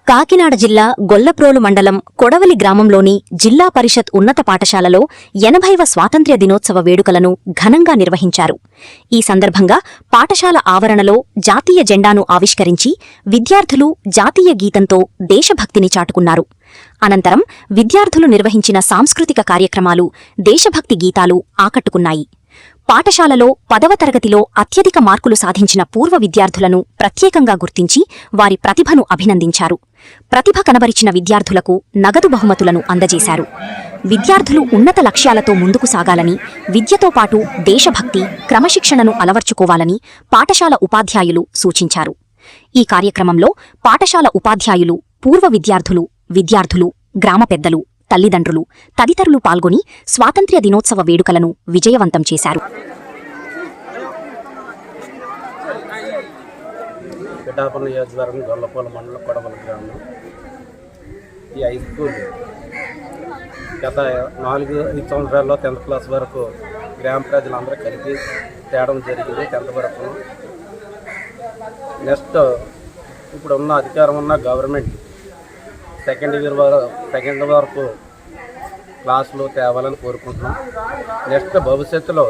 కాకినాడ జిల్లా గొల్లప్రోలు మండలం కొడవలి గ్రామంలోని జిల్లా పరిషత్ ఉన్నత పాఠశాలలో 80వ స్వాతంత్ర్య దినోత్సవ వేడుకలను ఘనంగా నిర్వహించారు. ఈ సందర్భంగా పాఠశాల ఆవరణలో జాతీయ జెండాను ఆవిష్కరించి విద్యార్థులు జాతీయ గీతంతో దేశభక్తిని చాటుకున్నారు. అనంతరం విద్యార్థులు నిర్వహించిన సాంస్కృతిక కార్యక్రమాలు, దేశభక్తి గీతాలు ఆకట్టుకున్నాయి. పాఠశాలలో 10వ తరగతిలో అత్యధిక మార్కులు సాధించిన పూర్వ విద్యార్థులను ప్రత్యేకంగా గుర్తించి వారి ప్రతిభను అభినందించారు. ప్రతిభ కనబరిచిన విద్యార్థులకు నగదు బహుమతులను అందజేశారు. విద్యార్థులు ఉన్నత లక్ష్యాలతో ముందుకు సాగాలని, విద్యతో పాటు దేశభక్తి, క్రమశిక్షణను అలవర్చుకోవాలని పాఠశాల ఉపాధ్యాయులు సూచించారు. ఈ కార్యక్రమంలో పాఠశాల ఉపాధ్యాయులు, పూర్వ విద్యార్థులు, గ్రామ పెద్దలు, తల్లిదండ్రులు తదితరులు పాల్గొని స్వాతంత్ర్య దినోత్సవ వేడుకలను విజయవంతం చేశారు. పిఠాపురం నియోజకవర్గం గొల్లప్రోలు మండలం కొడవలి గ్రామం. ఈ హై స్కూల్ గత 4 సంవత్సరాల్లో 10th క్లాస్ వరకు గ్రామ ప్రజలందరూ కలిపి తేడం జరిగింది. 10th వరకు నెక్స్ట్ ఇప్పుడు ఉన్న అధికారం ఉన్న గవర్నమెంట్ సెకండ్ వరకు క్లాసులు తేవాలని కోరుకుంటున్నాం. నెక్స్ట్ భవిష్యత్తులో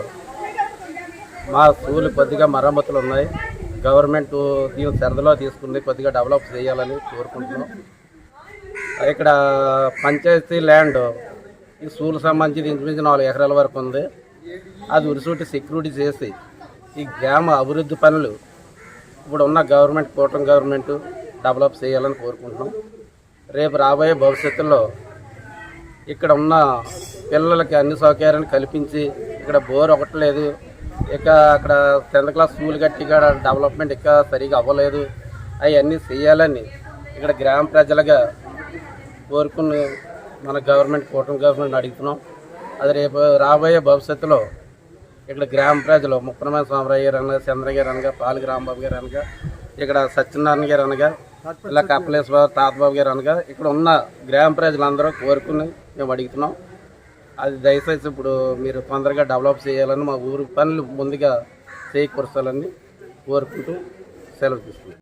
మా స్కూల్ కొద్దిగా మరమ్మతులు ఉన్నాయి. గవర్నమెంట్ దీని శ్రద్ధలో తీసుకుని కొద్దిగా డెవలప్ చేయాలని కోరుకుంటున్నాం. ఇక్కడ పంచాయతీ ల్యాండ్ ఈ స్కూల్ సంబంధించి ఇంచుమించు 4 ఎకరాల వరకు ఉంది. అది ఉరిసూటి సెక్యూరిటీ చేసి ఈ గ్రామ అభివృద్ధి పనులు ఇప్పుడు ఉన్న కూటమి గవర్నమెంట్ డెవలప్ చేయాలని కోరుకుంటున్నాం. రేపు రాబోయే భవిష్యత్తులో ఇక్కడ ఉన్న పిల్లలకి అన్ని సౌకర్యాలను కల్పించి, ఇక్కడ బోర్ ఒకటి లేదు, ఇక అక్కడ 10th క్లాస్ స్కూల్ కట్టి ఇక్కడ డెవలప్మెంట్ ఇంకా సరిగా అవ్వలేదు, అవన్నీ చేయాలని ఇక్కడ గ్రామ ప్రజలుగా కోరుకుని మన కూటమి గవర్నమెంట్ అడుగుతున్నాం. అది రేపు రాబోయే భవిష్యత్తులో ఇక్కడ గ్రామ ప్రజలు ముప్పనమైన స్వామరావు గారు అనగా, చంద్రయ్య గారు అనగా, పాలి రాంబాబు గారు అనగా, ఇక్కడ సత్యనారాయణ గారు అనగా, ఇలా కప్పలేశ్వర తాతబాబు గారు అనగా ఇక్కడ ఉన్న గ్రామ ప్రజలందరూ కోరుకుని మేము అడుగుతున్నాం. అది దయచేసి ఇప్పుడు మీరు తొందరగా డెవలప్ చేయాలని, మా ఊరి పనులు ముందుగా చేకూర్చాలని కోరుకుంటూ సెలవు తీసుకున్నాం.